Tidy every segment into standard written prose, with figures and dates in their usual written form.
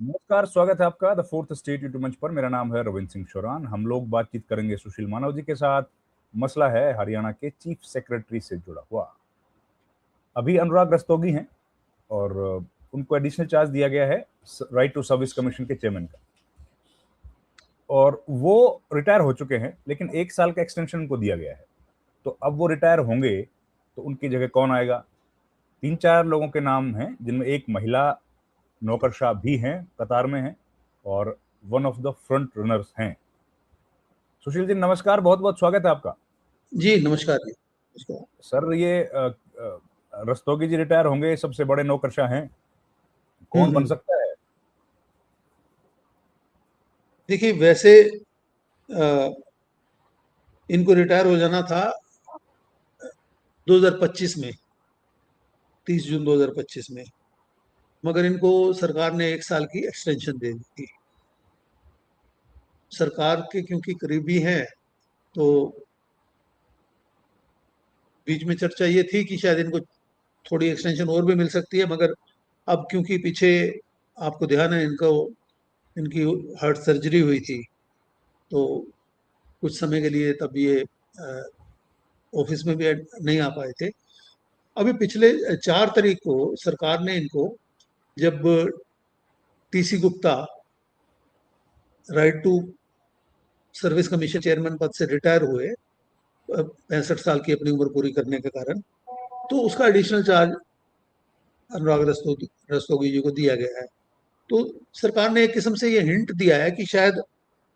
नमस्कार, स्वागत है आपका द फोर्थ स्टेट यूट्यूब मंच पर। मेरा नाम है रविंद्र सिंह शोरान। हम लोग बातचीत करेंगे सुशील मानव जी के साथ। मसला है हरियाणा के चीफ सेक्रेटरी से जुड़ा हुआ। अभी अनुराग रस्तोगी हैं और उनको एडिशनल चार्ज दिया गया है राइट टू सर्विस कमीशन के चेयरमैन का, और वो रिटायर हो चुके हैं, लेकिन 1 साल का एक्सटेंशन उनको दिया गया है। तो अब वो रिटायर होंगे तो उनकी जगह कौन आएगा? 3-4 लोगों के नाम हैं, जिनमें एक महिला नौकरशाह भी हैं, कतार में हैं, और one of the front runners हैं। सुशील जी नमस्कार, बहुत बहुत स्वागत है आपका। जी नमस्कार जी। नमस्कार। सर, ये रस्तोगी जी रिटायर होंगे, सबसे बड़े नौकरशाह हैं, कौन बन सकता है? देखिए वैसे इनको रिटायर हो जाना था 2025 में, 30 जून 2025 में, मगर इनको सरकार ने 1 साल की एक्सटेंशन दे दी थी। सरकार के क्योंकि करीबी हैं, तो बीच में चर्चा ये थी कि शायद इनको थोड़ी एक्सटेंशन और भी मिल सकती है, मगर अब क्योंकि पीछे आपको ध्यान है इनकी हार्ट सर्जरी हुई थी, तो कुछ समय के लिए तब ये ऑफिस में भी नहीं आ पाए थे। अभी पिछले 4 तारीख को सरकार ने इनको, जब TC Gupta right to service commission chairman पद से रिटायर हुए 65 साल की अपनी उम्र पूरी करने के कारण, तो उसका एडिशनल चार्ज अनुराग रस्तोगी जी को दिया गया है। तो सरकार ने एक किस्म से ये हिंट दिया है कि शायद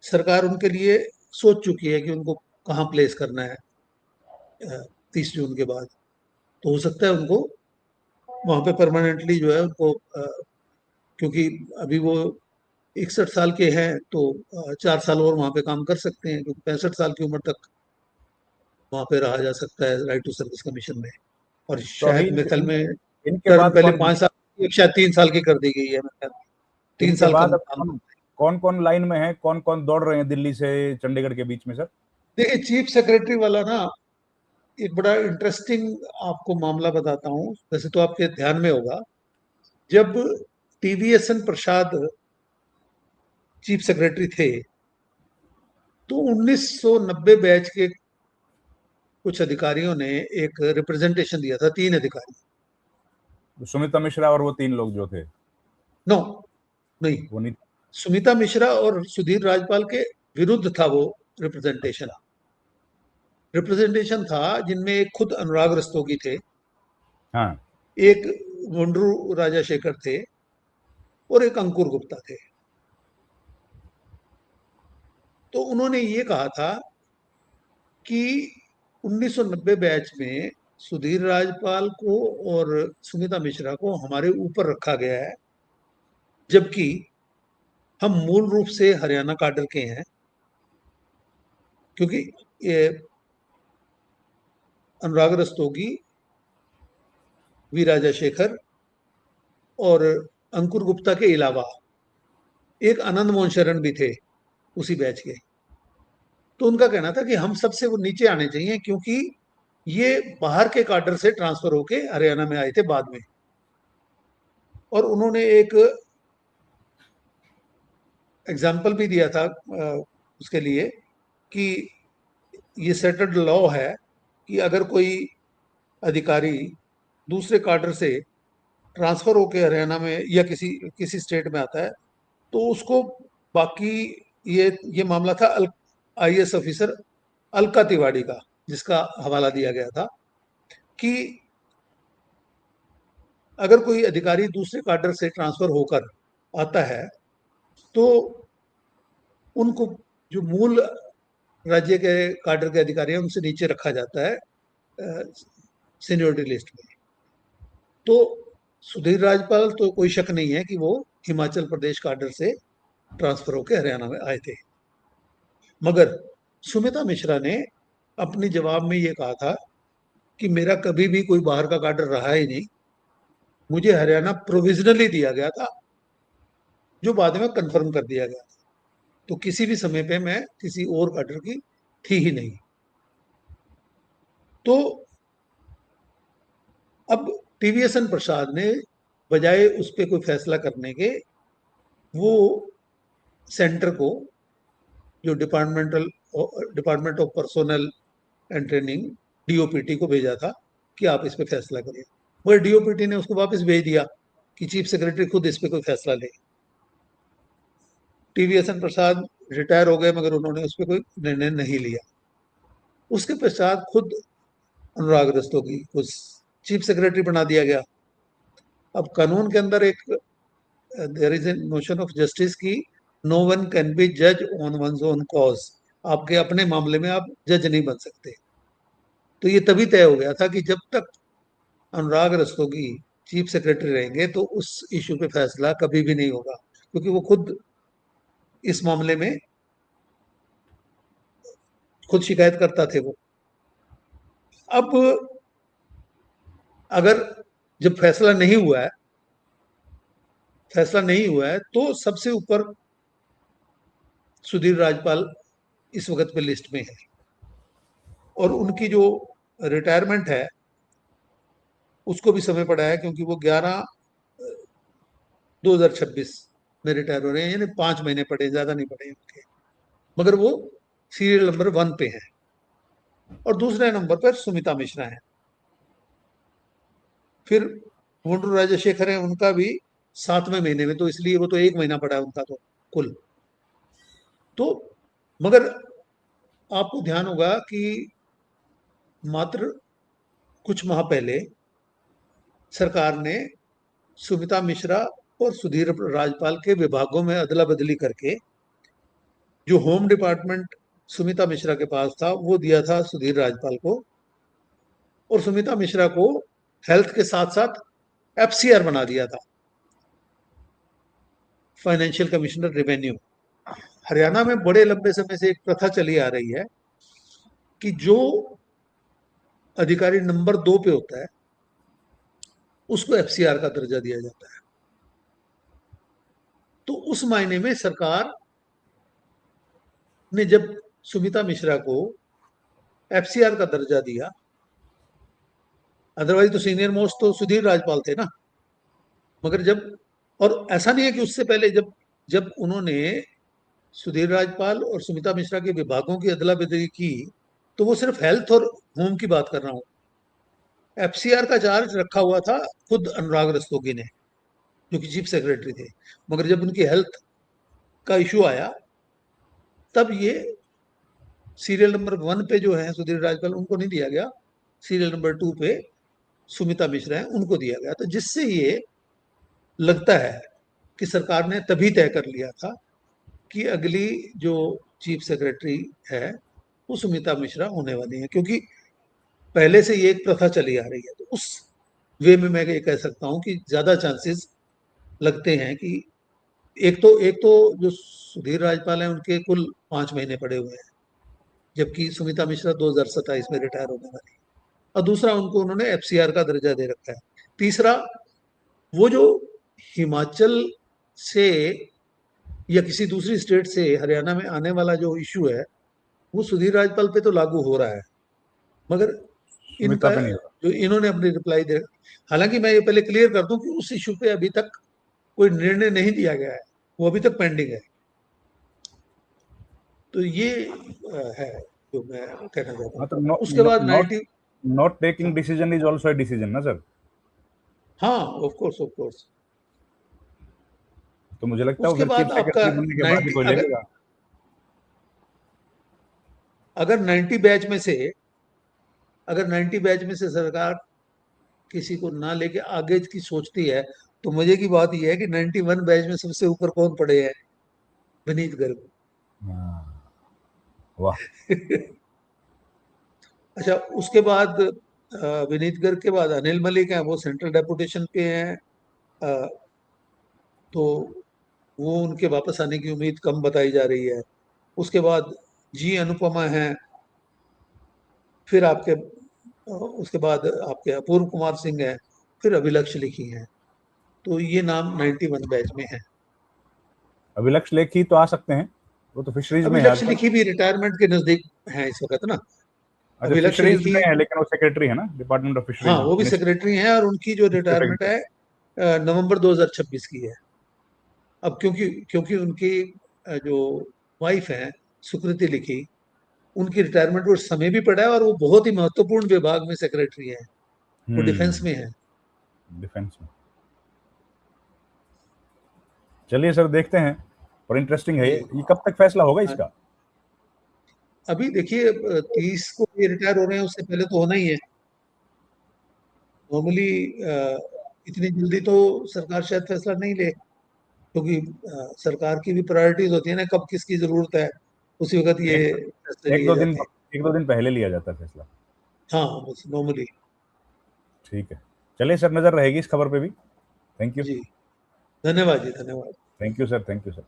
सरकार उनके लिए सोच चुकी है कि उनको कहाँ प्लेस करना है 30 जून के बाद। तो हो सकता है उनको वहाँ पे परमानेंटली जो है उनको, क्योंकि अभी वो 61 साल के हैं, तो 4 साल और वहाँ पे काम कर सकते हैं, क्योंकि 65 साल की उम्र तक वहाँ पे रहा जा सकता है राइट टू सर्विस कमीशन में। और तो अभी शायद मेरे ख्याल में इनके टर्म बाद पहले कौन 5 साल, शायद 3 साल की कर दी गई है, मेरे ख्याल 3 इनके साल बाद अब काम। कौन कौन कौन लाइन में है, कौन कौन दौड़ रहे हैं दिल्ली से चंडीगढ़ के बीच में, सर? देखिए चीफ सेक्रेटरी वाला ना, एक बड़ा इंटरेस्टिंग आपको मामला बताता हूँ। वैसे तो आपके ध्यान में होगा, जब टीवीएसएन प्रसाद चीफ सेक्रेटरी थे, तो 1990 बैच के कुछ अधिकारियों ने एक रिप्रेजेंटेशन दिया था, 3 अधिकारी। सुमिता मिश्रा और वो 3 लोग जो थे, नो, नहीं, वो नहीं? सुमिता मिश्रा और सुधीर राजपाल के विरुद्ध था वो रिप्रेजेंटेशन। अच्छा। रिप्रेजेंटेशन था जिनमें एक खुद अनुराग रस्तोगी थे, हाँ। एक वंडरू राजाशेखर थे, और एक अंकुर गुप्ता थे। तो उन्होंने ये कहा था कि 1990 बैच में सुधीर राजपाल को और सुमिता मिश्रा को हमारे ऊपर रखा गया है, जबकि हम मूल रूप से हरियाणा काडर के हैं। क्योंकि ये अनुराग रस्तोगी, वी राजाशेखर और अंकुर गुप्ता के अलावा एक आनंद मोहन शरण भी थे उसी बैच के। तो उनका कहना था कि हम सबसे वो नीचे आने चाहिए, क्योंकि ये बाहर के काडर से ट्रांसफर होके हरियाणा में आए थे बाद में। और उन्होंने एक एग्जाम्पल भी दिया था उसके लिए, कि ये सेटल्ड लॉ है कि अगर कोई अधिकारी दूसरे काडर से ट्रांसफर होके हरियाणा में या किसी किसी स्टेट में आता है, तो उसको बाकी, ये मामला था आईएएस ऑफिसर अलका तिवाड़ी का, जिसका हवाला दिया गया था, कि अगर कोई अधिकारी दूसरे काडर से ट्रांसफर होकर आता है, तो उनको जो मूल राज्य के काडर के अधिकारी हैं उनसे नीचे रखा जाता है सीनियोरिटी लिस्ट में। तो सुधीर राजपाल तो कोई शक नहीं है कि वो हिमाचल प्रदेश काडर से ट्रांसफर होकर हरियाणा में आए थे। मगर सुमिता मिश्रा ने अपनी जवाब में ये कहा था कि मेरा कभी भी कोई बाहर का काडर रहा ही नहीं, मुझे हरियाणा प्रोविजनली दिया गया था, जो बाद में कंफर्म कर दिया गया। तो किसी भी समय पे मैं किसी और काडर की थी ही नहीं। तो अब टीवीएसएन प्रसाद ने, बजाय उस पर कोई फैसला करने के, वो सेंटर को, जो department of personnel and training, DOPT को भेजा था कि आप इस पे फैसला करिए, मगर डीओपीटी ने उसको वापस भेज दिया कि चीफ सेक्रेटरी खुद इस पे कोई फैसला ले। टीवीएसएन प्रसाद रिटायर हो गए मगर उन्होंने उस पर कोई निर्णय नहीं लिया। उसके पश्चात खुद अनुराग रस्तोगी को चीफ सेक्रेटरी बना दिया गया। अब कानून के अंदर एक there is a notion of justice की नो वन कैन बी जज ऑन वंस ओन कॉज, आपके अपने मामले में आप जज नहीं बन सकते। तो ये तभी तय हो गया था कि जब तक अनुराग रस्तोगी चीफ सेक्रेटरी रहेंगे तो उस इशू पे फैसला कभी भी नहीं होगा, क्योंकि वो खुद इस मामले में खुद शिकायत करता थे वो। अब अगर जब फैसला नहीं हुआ है तो सबसे ऊपर सुधीर राजपाल इस वक्त पे लिस्ट में है, और उनकी जो रिटायरमेंट है उसको भी समय पड़ा है, क्योंकि वो 11/2026 में रिटायर हो रहे हैं, यानी 5 महीने पड़े, ज्यादा नहीं पड़े उनके, मगर वो सीरियल नंबर 1 पे है। और दूसरे नंबर पर सुमिता मिश्रा है। फिर मुंडू राजशेखर है, उनका भी 7वें महीने में, तो इसलिए वो तो 1 महीना पड़ा है उनका तो कुल। तो मगर आपको ध्यान होगा कि मात्र कुछ माह पहले सरकार ने सुमिता मिश्रा और सुधीर राजपाल के विभागों में अदला बदली करके जो होम डिपार्टमेंट सुमिता मिश्रा के पास था वो दिया था सुधीर राजपाल को, और सुमिता मिश्रा को हेल्थ के साथ साथ एफसीआर बना दिया था, फाइनेंशियल कमिश्नर रेवेन्यू। हरियाणा में बड़े लंबे समय से एक प्रथा चली आ रही है कि जो अधिकारी नंबर 2 पे होता है उसको एफसीआर का दर्जा दिया जाता है। तो उस मायने में सरकार ने जब सुमिता मिश्रा को एफसीआर का दर्जा दिया, अदरवाइज तो सीनियर मोस्ट तो सुधीर राजपाल थे ना, मगर जब, और ऐसा नहीं है कि उससे पहले जब जब उन्होंने सुधीर राजपाल और सुमिता मिश्रा के विभागों की अदला बदली की, तो वो सिर्फ हेल्थ और होम की बात कर रहा हूं, एफसीआर का चार्ज रखा हुआ था खुद अनुराग रस्तोगी ने, जो कि चीफ सेक्रेटरी थे। मगर जब उनकी हेल्थ का इशू आया तब ये सीरियल नंबर 1 पे जो है सुधीर राजपाल, उनको नहीं दिया गया, सीरियल नंबर 2 पे सुमिता मिश्रा है उनको दिया गया। तो जिससे ये लगता है कि सरकार ने तभी तय कर लिया था कि अगली जो चीफ सेक्रेटरी है वो सुमिता मिश्रा होने वाली है, क्योंकि पहले से ये एक प्रथा चली आ रही है। तो उस वे में मैं ये कह सकता हूं कि ज्यादा चांसेस लगते हैं कि एक तो जो सुधीर राजपाल हैं उनके कुल 5 महीने पड़े हुए हैं, जबकि सुमिता मिश्रा 2027 में रिटायर होने वाली है, और दूसरा उनको उन्होंने एफसीआर का दर्जा दे रखा है। तीसरा, वो जो हिमाचल से या किसी दूसरी स्टेट से हरियाणा में आने वाला जो इशू है वो सुधीर राजपाल पे तो लागू हो रहा है, मगर सुमिता इनका पे नहीं होगा। जो इन्होंने अपनी रिप्लाई दे, हालांकि मैं ये पहले क्लियर कर दूं कि उस इशू पे अभी तक कोई निर्णय नहीं दिया गया है, वो अभी तक पेंडिंग है। तो ये है जो मैं कहना चाहता हाँ, तो हूँ। उसके बाद not 90, not taking decision is also a decision ना सर। हाँ ऑफ कोर्स ऑफ कोर्स। तो मुझे लगता है वो उसके फिर चीफ बाद आपका सेक्रेटरी बनने के बाद ही 90, कोई ले लेगा। अगर 90 बैच में से अगर 90 बैच में से सरकार किसी को ना लेके आगे की सोचती है, तो मजे की बात यह है कि 91 बैच में सबसे ऊपर कौन पड़े हैं? विनीत गर्ग। हाँ, वाह। अच्छा, उसके बाद विनीत गर्ग के बाद अनिल मलिक हैं, वो सेंट्रल डेपुटेशन पे हैं। अ, तो वो उनके वापस आने की उम्मीद कम बताई जा रही है। उसके बाद जी अनुपमा हैं। फिर आपके उसके बाद आपके अपूर्व कुमार सिंह हैं। फिर अभिलक्ष्य लिखी हैं। तो ये नाम 91 बैच में है। अभिलक्ष्य लेखी तो आ सकते हैं, वो तो फिशरीज में है अभिलक्ष्य आजकल। लिखी भी रिटायरमेंट के नजदीक है इस वक्त ना। अच्छा, अभिलक्ष्य फिशरीज लिखी, में है लेकिन वो सेक्रेटरी है ना, डिपार्टमेंट ऑफ हाँ फिशरीज वो भी मिनिस्ट्री सेक्रेटरी हैं, और उनकी जो रिटायरमेंट है नवंबर 2026 की है। अब क्योंकि क्योंकि उनकी जो वाइफ है सुकृति लिखी, उनकी रिटायरमेंट को समय भी पड़ा है और वो बहुत ही महत्वपूर्ण विभाग में सेक्रेटरी है, वो डिफेंस में है। डिफेंस में। चलिए सर, देखते हैं, पर इंटरेस्टिंग है जी ये कब तक फैसला होगा इसका? अभी देखिए 30 को ये रिटायर हो रहे हैं, उससे पहले तो होना ही है नॉर्मली। इतनी जल्दी तो सरकार शायद फैसला नहीं ले, क्योंकि सरकार की भी प्रायोरिटीज होती है ना, कब किसकी जरूरत है उसी वक्त ये एक फैसले एक लिए दो दिन जाते हैं। एक दो दिन पहले लिया जाता है फैसला। हाँ बस नॉर्मली। ठीक है, चलिए सर, नजर रहेगी इस खबर पे भी। Thank you. जी धन्यवाद जी, धन्यवाद। Thank you sir, thank you sir.